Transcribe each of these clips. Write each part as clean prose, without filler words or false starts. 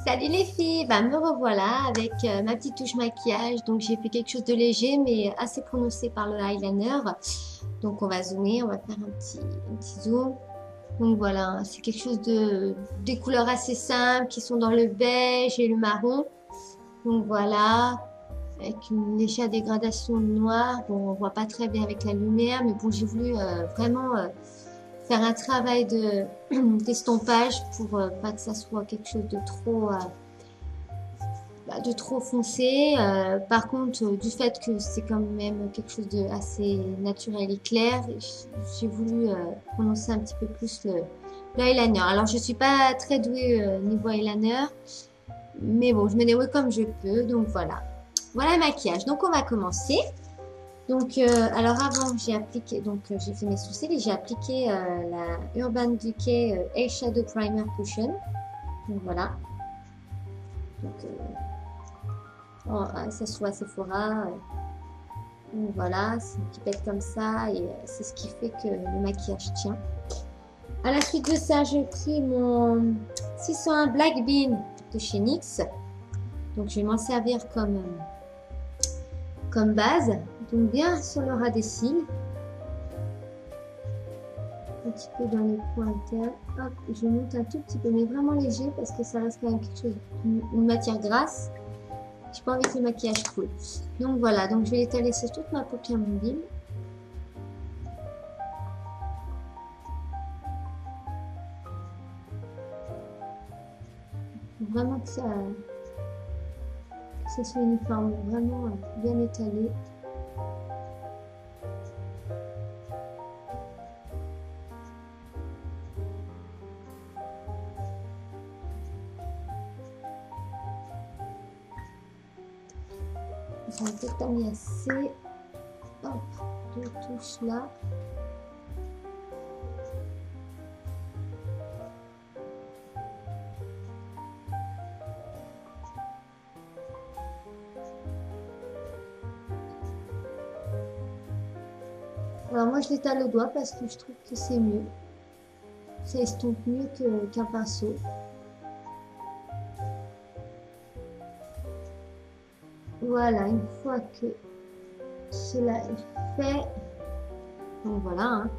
Salut les filles, bah me revoilà avec ma petite touche maquillage. Donc j'ai fait quelque chose de léger mais assez prononcé par le eyeliner. Donc on va zoomer, on va faire un petit zoom. Donc voilà, c'est quelque chose des couleurs assez simples qui sont dans le beige et le marron. Donc voilà, avec une légère dégradation de noir. Bon, on voit pas très bien avec la lumière, mais bon, j'ai voulu vraiment faire un travail de d'estompage pour pas que ça soit quelque chose de trop foncé. Par contre, du fait que c'est quand même quelque chose de assez naturel et clair, j'ai voulu prononcer un petit peu plus le eyeliner. Alors, je suis pas très douée niveau eyeliner, mais bon, je me débrouille comme je peux. Donc voilà. Voilà le maquillage. Donc on va commencer. Donc, alors avant, j'ai appliqué, donc j'ai fait mes sourcils et j'ai appliqué la Urban Decay Eyeshadow Primer Cushion. Donc voilà. Donc, ça soit Sephora. Donc voilà, c'est une pipette comme ça et c'est ce qui fait que le maquillage tient. À la suite de ça, j'ai pris mon 601 Black Bean de chez NYX. Donc je vais m'en servir comme base. Donc bien sur le ras des cils. Un petit peu dans les points internes. Hop, je monte un tout petit peu, mais vraiment léger parce que ça reste quand même quelque chose, une matière grasse. J'ai pas envie que le maquillage coule. Donc voilà, donc je vais l'étaler sur toute ma paupière mobile. Vraiment que ça soit uniforme, vraiment bien étalé. J'en ai peut-être mis assez. Hop, deux touches là. Alors moi je l'étale au doigt parce que je trouve que c'est mieux. Ça estompe mieux qu'un pinceau. Voilà, une fois que cela est fait, donc voilà, hein,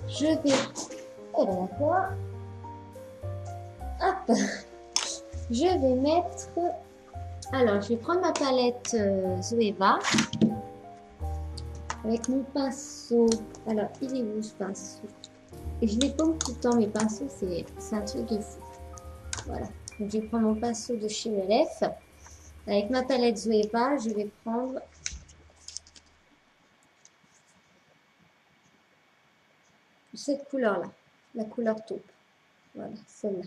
je vais, oh ben d'accord, hop, je vais mettre, alors je vais prendre ma palette Zoeva avec mon pinceau. Alors il est où ce pinceau? Et je les paume tout le temps, mes pinceaux, c'est un truc de fou. Voilà, donc je vais prendre mon pinceau de chez LF. Avec ma palette Zoeva, je vais prendre cette couleur-là, la couleur taupe. Voilà, celle-là.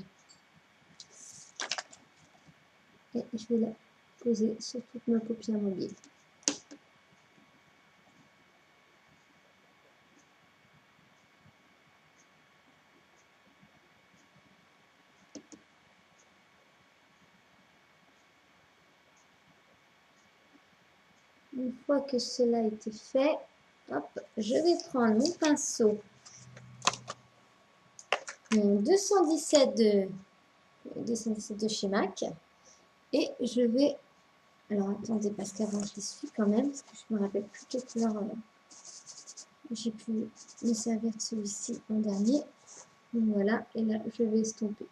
Et je vais la poser sur toute ma paupière mobile. Une fois que cela a été fait, hop, je vais prendre mon pinceau, mon 217 de chez MAC, et je vais, alors attendez, parce qu'avant je l'essuie quand même, parce que je me rappelle plus quelle couleur j'ai pu me servir de celui-ci en dernier. Donc voilà, et là je vais estomper.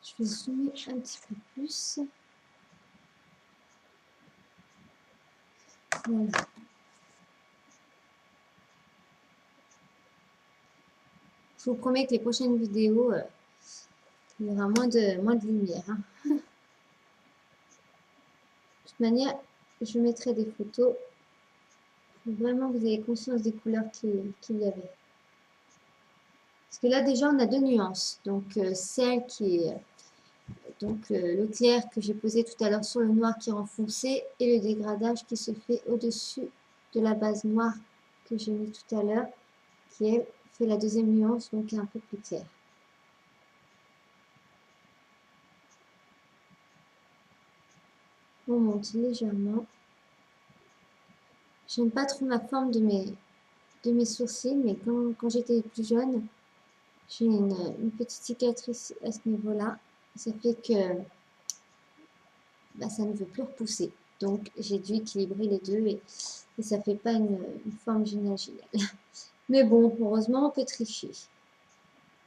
Je vais zoomer un petit peu plus. Voilà. Je vous promets que les prochaines vidéos, il y aura moins de lumière. Hein. De toute manière, je mettrai des photos pour vraiment que vous ayez conscience des couleurs qu'il y avait. Parce que là, déjà, on a deux nuances. Donc, celle qui est le clair que j'ai posé tout à l'heure sur le noir qui est renfoncé et le dégradage qui se fait au-dessus de la base noire que j'ai mis tout à l'heure, qui fait la deuxième nuance, donc un peu plus claire. remonte légèrement. J'aime pas trop ma forme de mes sourcils, mais quand j'étais plus jeune, j'ai une petite cicatrice à ce niveau-là. Ça fait que bah, ça ne veut plus repousser. Donc j'ai dû équilibrer les deux et ça fait pas une forme géniale. Mais bon, heureusement, on peut tricher.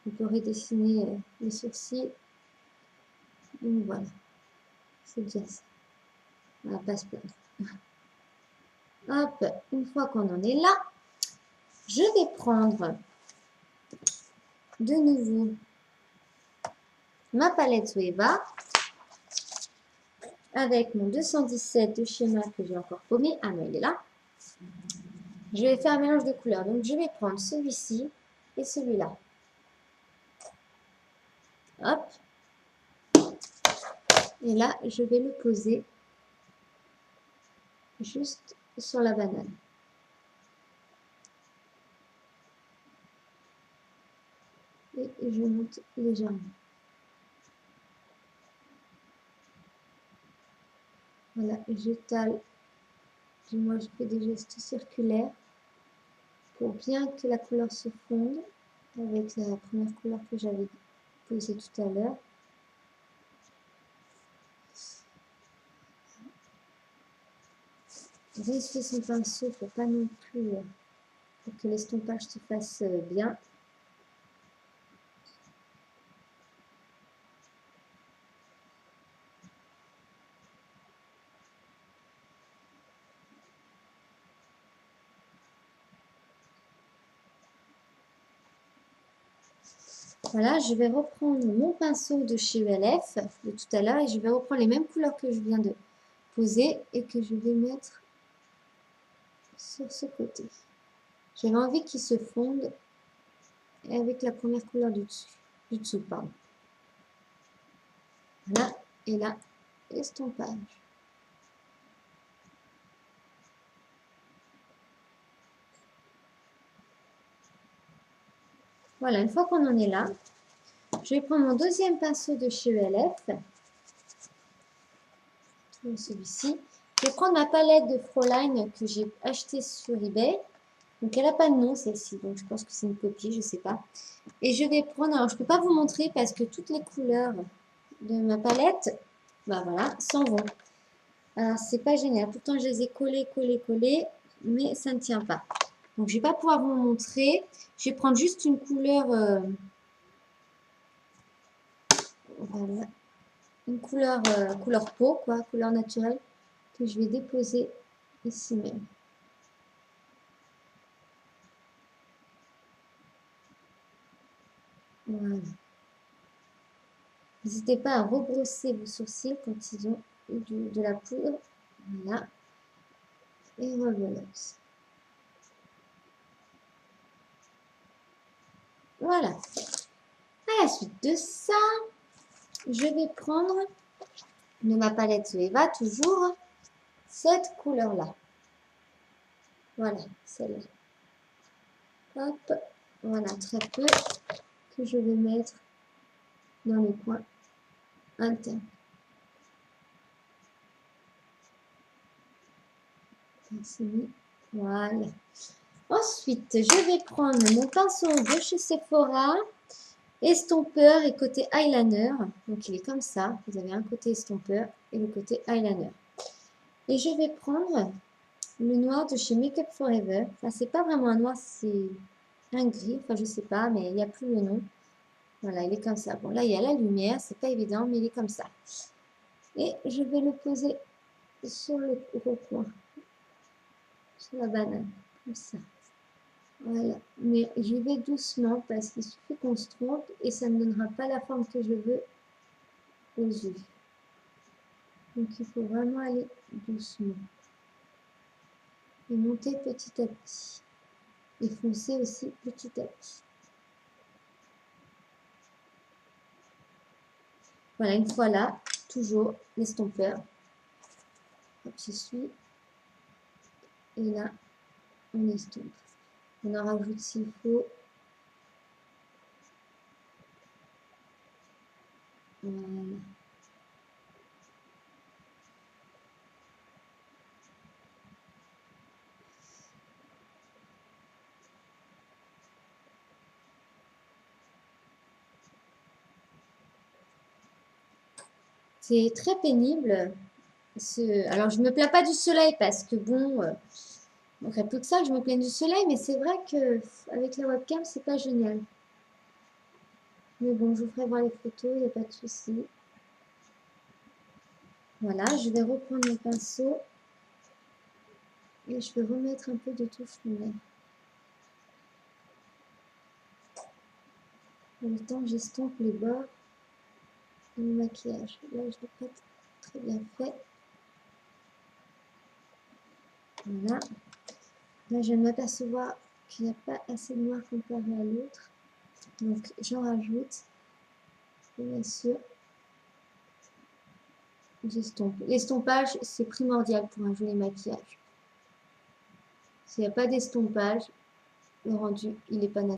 On peut redessiner les sourcils. Donc voilà, c'est déjà ça. On va pas se plaindre. Hop, une fois qu'on en est là, je vais prendre de nouveau ma palette Zoeva avec mon 217 de schéma que j'ai encore paumé. Ah non, il est là. Je vais faire un mélange de couleurs. Donc, je vais prendre celui-ci et celui-là. Hop. Et là, je vais le poser juste sur la banane. Et je monte légèrement. Voilà, j'étale. Moi, je fais des gestes circulaires pour bien que la couleur se fonde avec la première couleur que j'avais posée tout à l'heure. Vérifier son pinceau pour pas non plus pour que l'estompage se fasse bien. Voilà, je vais reprendre mon pinceau de chez ULF de tout à l'heure et je vais reprendre les mêmes couleurs que je viens de poser et que je vais mettre sur ce côté. J'avais envie qu'ils se fondent avec la première couleur du dessous, pardon. Voilà, et là, estompage. Voilà, une fois qu'on en est là, je vais prendre mon deuxième pinceau de chez ULF, celui-ci. Je vais prendre ma palette de Fräulein que j'ai achetée sur eBay. Donc, elle n'a pas de nom, celle-ci. Donc, je pense que c'est une copie, je ne sais pas. Et je vais prendre... Alors, je ne peux pas vous montrer parce que toutes les couleurs de ma palette, bah voilà, s'en vont. Alors, c'est pas génial. Pourtant, je les ai collées, mais ça ne tient pas. Donc, je ne vais pas pouvoir vous montrer. Je vais prendre juste une couleur... voilà. Une couleur, couleur peau, quoi, couleur naturelle, que je vais déposer ici même. Voilà. N'hésitez pas à rebrosser vos sourcils quand ils ont eu de la poudre. Voilà. Et rebelote. Voilà. À la suite de ça, je vais prendre de ma palette Zoeva toujours cette couleur-là. Voilà, celle-là. Hop. Voilà, très peu que je vais mettre dans le coin interne. Voilà. Ensuite, je vais prendre mon pinceau de chez Sephora, estompeur et côté eyeliner. Donc, il est comme ça. Vous avez un côté estompeur et le côté eyeliner. Et je vais prendre le noir de chez Make Up Forever. Enfin, c'est pas vraiment un noir, c'est un gris. Enfin, je sais pas, mais il n'y a plus le nom. Voilà, il est comme ça. Bon, là, il y a la lumière. C'est pas évident, mais il est comme ça. Et je vais le poser sur le coin, sur la banane, comme ça. Voilà, mais j'y vais doucement parce qu'il suffit qu'on se trompe et ça ne donnera pas la forme que je veux aux yeux. Donc il faut vraiment aller doucement et monter petit à petit et foncer aussi petit à petit. Voilà, une fois là, toujours l'estompeur. Hop, j'y suis. Et là, on estompe. On en rajoute s'il faut. Voilà. C'est très pénible. Alors, je me plains pas du soleil parce que bon, donc il y a peu que ça que je me plains du soleil, mais c'est vrai que avec la webcam, c'est pas génial. Mais bon, je vous ferai voir les photos, il n'y a pas de souci. Voilà, je vais reprendre mon pinceau et je vais remettre un peu de touche lunaire. En même temps, j'estompe les bords de mon maquillage. Là, je l'ai pas très bien fait. Voilà. Là, je viens de m'apercevoir qu'il n'y a pas assez de noir comparé à l'autre. Donc, j'en rajoute. Et bien sûr, j'estompe. L'estompage, c'est primordial pour un joli maquillage. S'il n'y a pas d'estompage, le rendu, il n'est pas naturel.